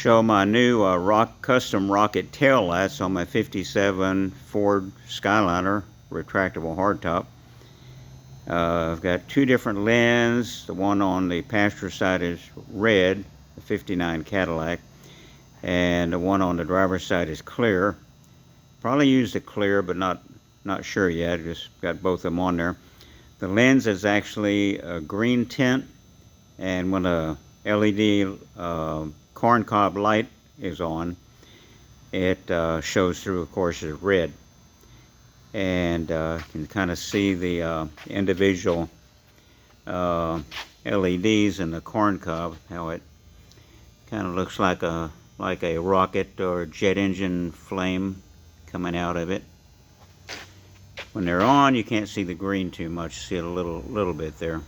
show my new custom rocket tail lights on my 57 Ford Skyliner retractable hardtop. I've got two different lenses. The one on the passenger side is red, the 59 Cadillac, and the one on the driver's side is clear. Probably used the clear, but not sure yet. Just got both of them on there. The lens is actually a green tint, and when a LED corncob light is on, it shows through, of course, as red. And you can kind of see the individual LEDs in the corncob, how it kind of looks like a rocket or jet engine flame coming out of it. When they're on, you can't see the green too much. See it a little bit there.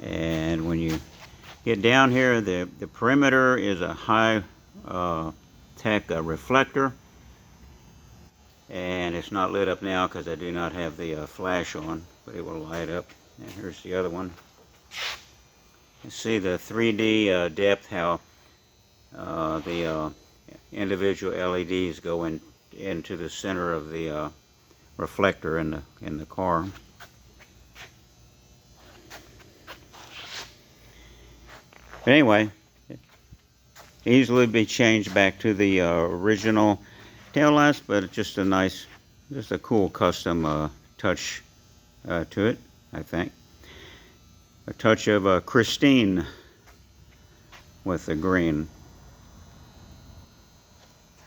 And when you get down here, the perimeter is a high tech reflector, and it's not lit up now because I do not have the flash on, but it will light up. And here's the other one. You see the 3D depth, how the individual LEDs go into the center of the reflector in the car. But anyway, easily be changed back to the original taillights, but it's just a cool custom touch to it, I think. A touch of Christine with the green.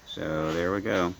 So there we go.